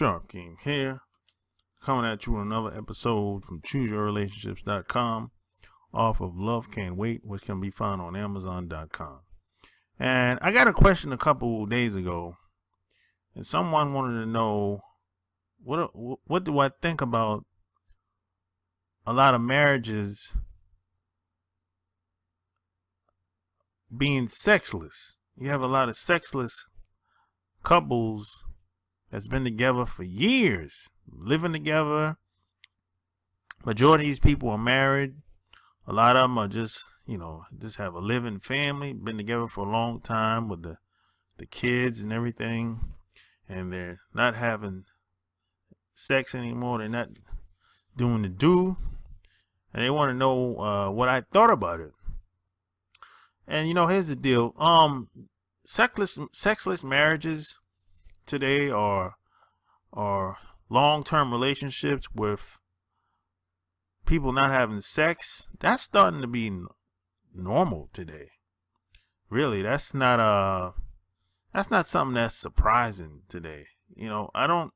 Sharp Game here, coming at you with another episode from ChooseYourRelationships.com off of Love Can't Wait, which can be found on Amazon.com. And I got a question a couple days ago, and someone wanted to know what do I think about a lot of marriages being sexless. You have a lot of sexless couples that's been together for years, living together. Majority of these people are married. A lot of them are just have a living family, been together for a long time with the kids and everything, and they're not having sex anymore. They're not doing the do, and they want to know what I thought about it. And here's the deal. Sexless marriages today are long-term relationships with people not having sex. That's starting to be normal today. Really, that's not something that's surprising today. I don't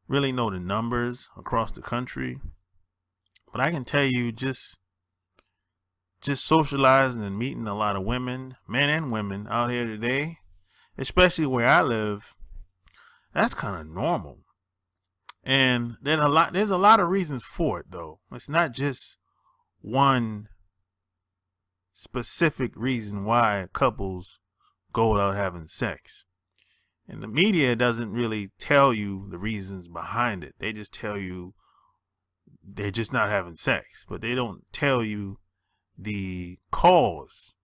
really know the numbers across the country, but I can tell you just socializing and meeting a lot of women, men and women out here today, especially where I live, that's kind of normal. And there's a lot of reasons for it, though. It's not just one specific reason why couples go without having sex. And the media doesn't really tell you the reasons behind it. They just tell you they're just not having sex, but they don't tell you the cause.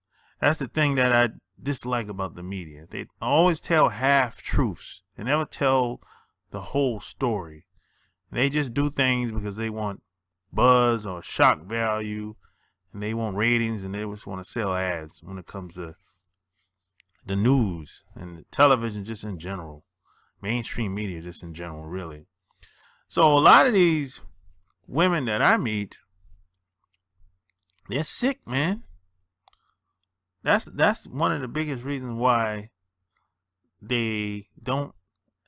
That's the thing that I dislike about the media. They always tell half truths. They never tell the whole story. They just do things because they want buzz or shock value, and they want ratings, and they just want to sell ads when it comes to the news and the television just in general, mainstream media just in general, really. So a lot of these women that I meet, they're sick, man. That's one of the biggest reasons why they don't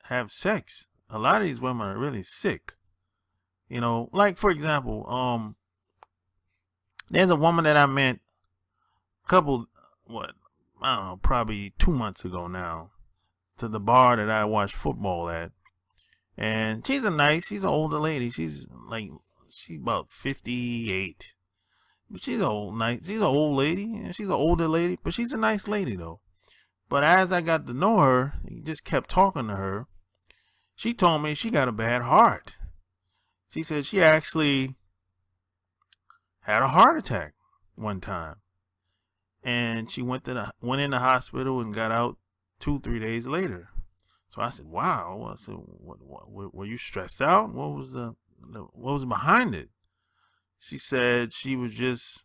have sex. A lot of these women are really sick. Like for example, there's a woman that I met probably 2 months ago now, to the bar that I watch football at. And she's an older lady. She's about 58. But she's an old lady, and she's an older lady, but she's a nice lady though. But as I got to know her, just kept talking to her, she told me she got a bad heart. She said she actually had a heart attack one time, and she went in the hospital and got out 2-3 days later. So I said, "Wow." I said, "What were you stressed out? What was behind it?" She said she was just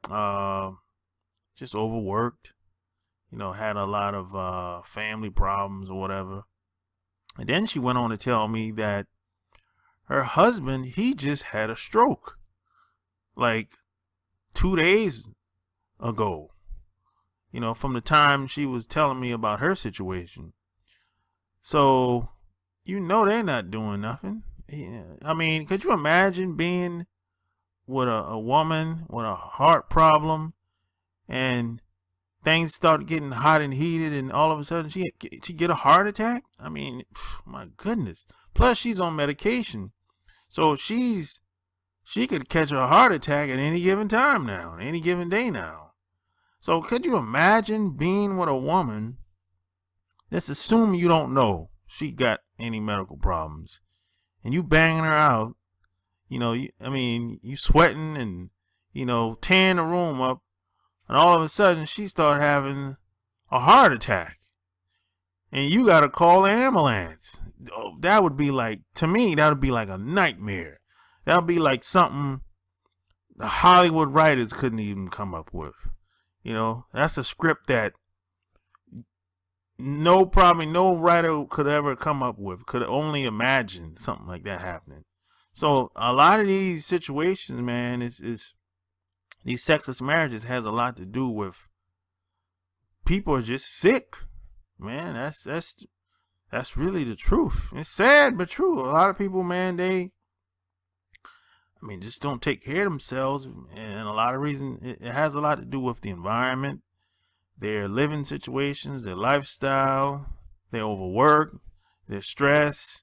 overworked, had a lot of family problems or whatever. And then she went on to tell me that her husband, he just had a stroke like 2 days ago, from the time she was telling me about her situation. So, they're not doing nothing. I mean, could you imagine being with a woman with a heart problem, and things start getting hot and heated, and all of a sudden she get a heart attack? I mean, my goodness. Plus she's on medication, so she could catch a heart attack at any given time now, any given day now. So could you imagine being with a woman? Let's assume you don't know she got any medical problems, and you banging her out. You sweating and, tearing the room up, and all of a sudden she start having a heart attack, and you got to call the ambulance. That would be to me, that would be like a nightmare. That would be like something the Hollywood writers couldn't even come up with. That's a script that probably no writer could ever come up with, could only imagine something like that happening. So a lot of these situations, man, is these sexless marriages has a lot to do with people are just sick, man. That's really the truth. It's sad but true. A lot of people, man, just don't take care of themselves, and a lot of reasons. It has a lot to do with the environment, their living situations, their lifestyle, their overwork, their stress,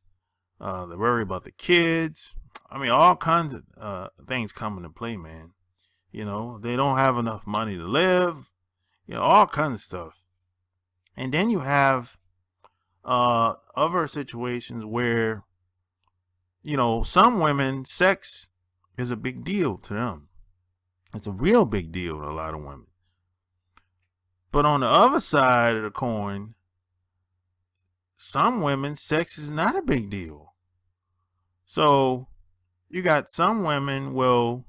they worry about the kids. All kinds of things come into play, man. They don't have enough money to live. All kinds of stuff. And then you have other situations where, some women, sex is a big deal to them. It's a real big deal to a lot of women. But on the other side of the coin, some women, sex is not a big deal. So you got some women, well,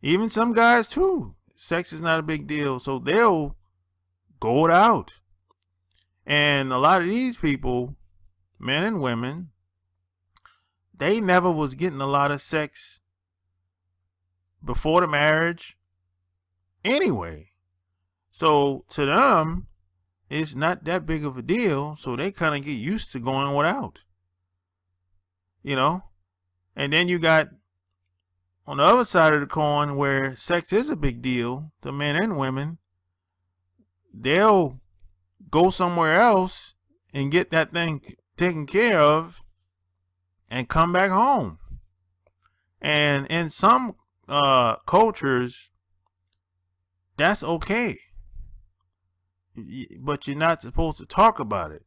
even some guys too, sex is not a big deal. So they'll go it out. And a lot of these people, men and women, they never was getting a lot of sex before the marriage anyway. So to them, it's not that big of a deal. So they kind of get used to going without, And then you got on the other side of the coin where sex is a big deal to men and women. They'll go somewhere else and get that thing taken care of and come back home. And in some cultures, that's okay. But you're not supposed to talk about it.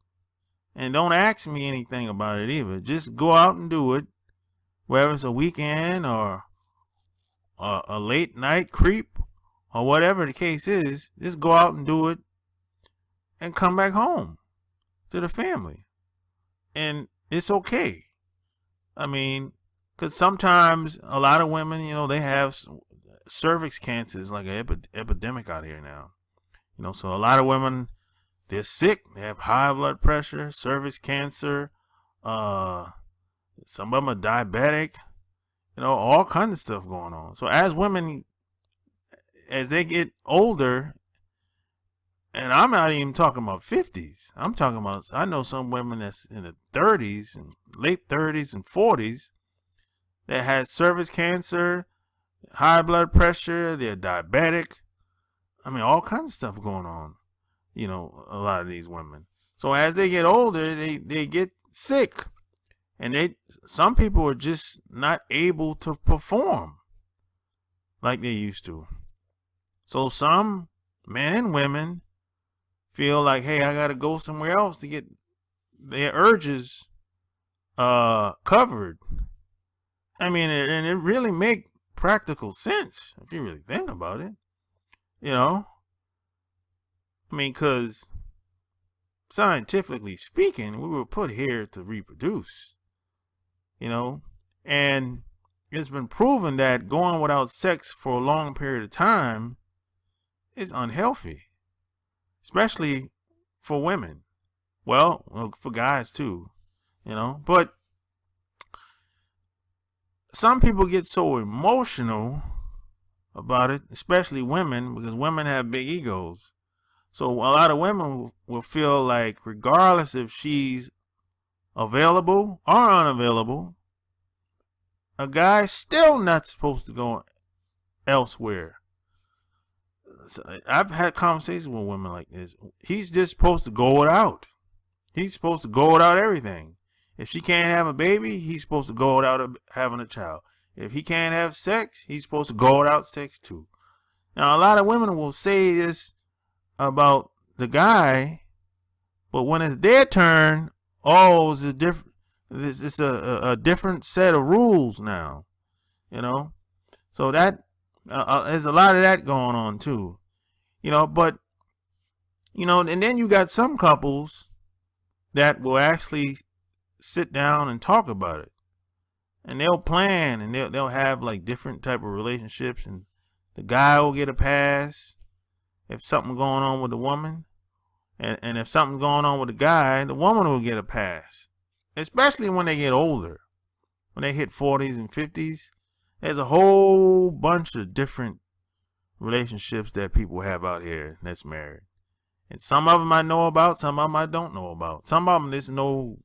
And don't ask me anything about it either. Just go out and do it, whether it's a weekend or a late night creep or whatever the case is. Just go out and do it and come back home to the family. And it's okay. Because sometimes a lot of women, they have cervix cancer. It's like an epidemic out here now. So a lot of women, they're sick. They have high blood pressure, cervix cancer. Some of them are diabetic. All kinds of stuff going on. So as women, as they get older, and I'm not even talking about 50s. I'm talking about, I know some women that's in the 30s and late 30s and 40s that had cervix cancer, high blood pressure, they're diabetic. All kinds of stuff going on, a lot of these women. So as they get older, they get sick. And some people are just not able to perform like they used to. So some men and women feel like, hey, I got to go somewhere else to get their urges covered. And it really make practical sense if you really think about it. Because scientifically speaking, we were put here to reproduce, and it's been proven that going without sex for a long period of time is unhealthy, especially for women. Well, for guys too, but some people get so emotional about it, especially women, because women have big egos. So a lot of women will feel like regardless if she's available or unavailable, a guy's still not supposed to go elsewhere. So I've had conversations with women like this. He's just supposed to go it out. He's supposed to go without everything. If she can't have a baby, he's supposed to go without having a child. If he can't have sex, he's supposed to go without sex too. Now, a lot of women will say this about the guy, but when it's their turn, it's a different. It's a different set of rules now, So that there's a lot of that going on too, But and then you got some couples that will actually sit down and talk about it. And they'll plan and they'll have like different type of relationships, and the guy will get a pass if something going on with the woman, and if something going on with the guy, the woman will get a pass. Especially when they get older, when they hit 40s and 50s, there's a whole bunch of different relationships that people have out here that's married, And some of them I know about, some of them I don't know about. Some of them there's no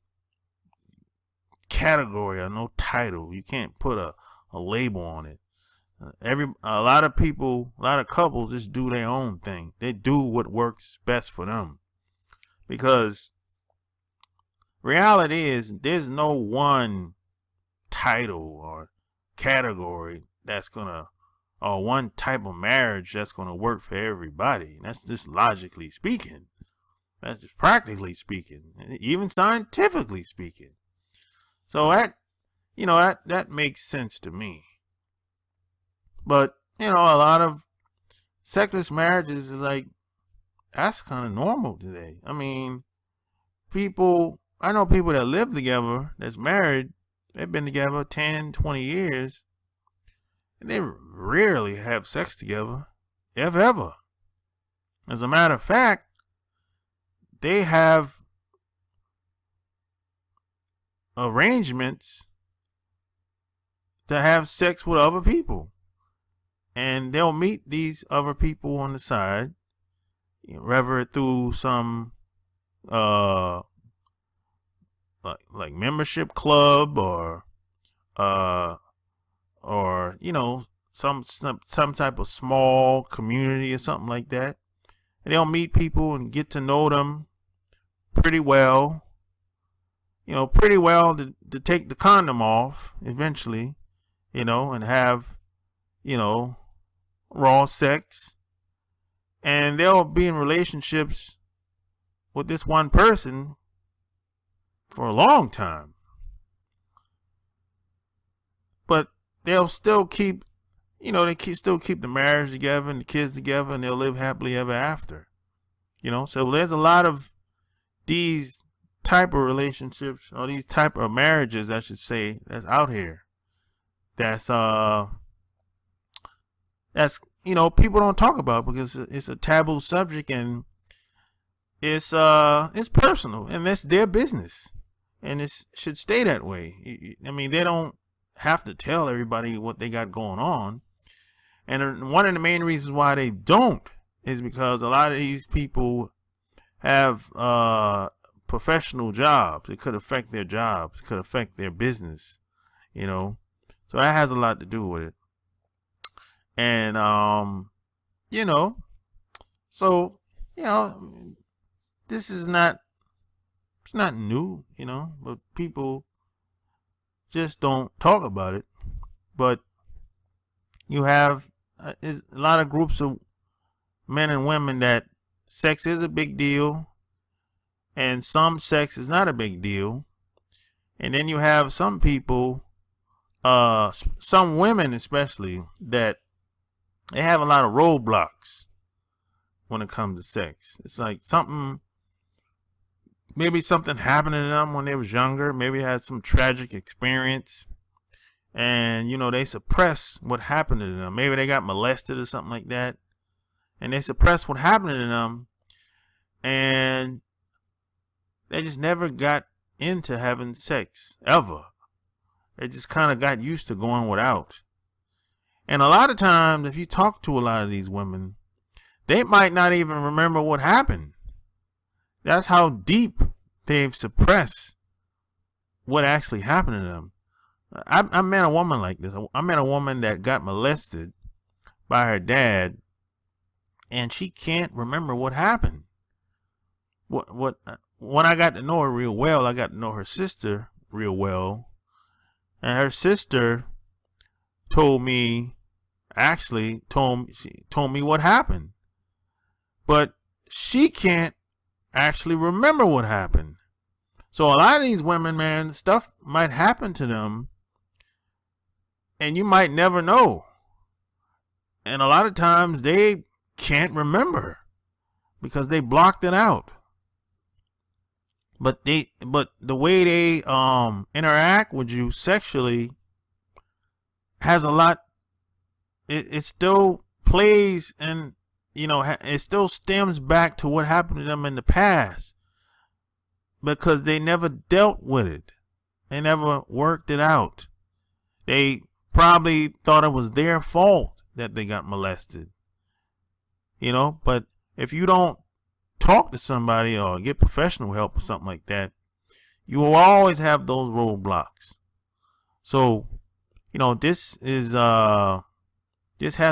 category or no title. You can't put a label on it. A lot of people, a lot of couples just do their own thing. They do what works best for them. Because reality is there's no one title or category that's gonna, or one type of marriage that's gonna work for everybody. That's just logically speaking. That's just practically speaking, even scientifically speaking. So that makes sense to me. But a lot of sexless marriages is like, that's kind of normal today. I mean, I know people that live together, that's married, they've been together 10, 20 years, and they rarely have sex together, if ever. As a matter of fact, they have arrangements to have sex with other people. And they'll meet these other people on the side, whether through some like membership club or some type of small community or something like that. And they'll meet people and get to know them pretty well. Pretty well to take the condom off eventually, and have, raw sex. And they'll be in relationships with this one person for a long time. But they'll still keep, still keep the marriage together and the kids together, and they'll live happily ever after. So there's a lot of these type of relationships, or these type of marriages, I should say, that's out here. That's people don't talk about because it's a taboo subject, and it's personal, and that's their business, and it should stay that way. I mean, they don't have to tell everybody what they got going on. And one of the main reasons why they don't is because a lot of these people have professional jobs. It could affect their jobs. It could affect their business, So that has a lot to do with it. And, this is not, it's not new, but people just don't talk about it. But you have a lot of groups of men and women that sex is a big deal, and some sex is not a big deal. And then you have some people, some women especially, that they have a lot of roadblocks when it comes to sex. It's like maybe something happened to them when they was younger. Maybe had some tragic experience, and they suppress what happened to them. Maybe they got molested or something like that, and they suppress what happened to them, and they just never got into having sex ever. They just kind of got used to going without. And a lot of times, if you talk to a lot of these women, they might not even remember what happened. That's how deep they've suppressed what actually happened to them. I met a woman like this. I met a woman that got molested by her dad, and she can't remember what happened. When I got to know her real well, I got to know her sister real well, and her sister told me what happened, but she can't actually remember what happened. So a lot of these women, man, stuff might happen to them, and you might never know. And a lot of times they can't remember because they blocked it out. But the way they interact with you sexually has a lot. It still plays, and it still stems back to what happened to them in the past, because they never dealt with it. They never worked it out. They probably thought it was their fault that they got molested. But if you don't talk to somebody or get professional help or something like that, you will always have those roadblocks. So, this has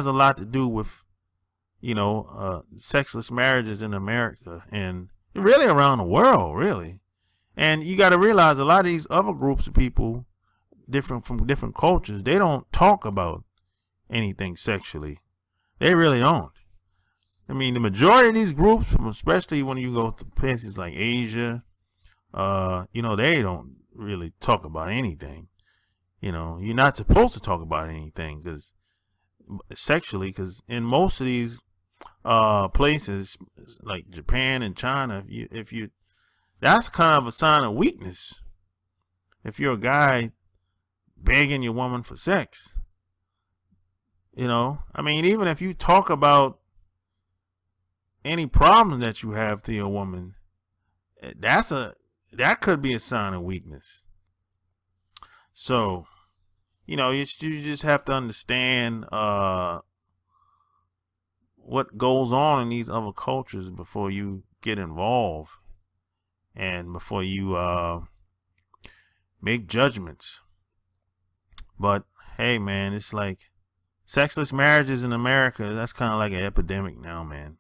a lot to do with, sexless marriages in America and really around the world, really. And you got to realize a lot of these other groups of people, from different cultures, they don't talk about anything sexually. They really don't. I mean, the majority of these groups, especially when you go to places like Asia, they don't really talk about anything. You're not supposed to talk about anything sexually, because in most of these places like Japan and China, that's kind of a sign of weakness. If you're a guy begging your woman for sex, even if you talk about any problem that you have to your woman, that could be a sign of weakness. So, you just have to understand what goes on in these other cultures before you get involved and before you make judgments. But hey, man, it's like sexless marriages in America, that's kind of like an epidemic now, man.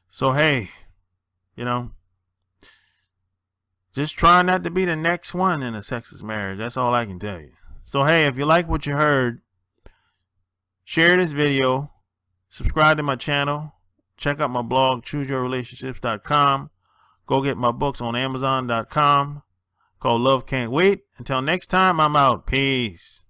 So hey, just try not to be the next one in a sexless marriage. That's all I can tell you. So hey, if you like what you heard, share this video, subscribe to my channel, check out my blog, chooseyourrelationships.com. Go get my books on amazon.com called Love Can't Wait. Until next time, I'm out. Peace.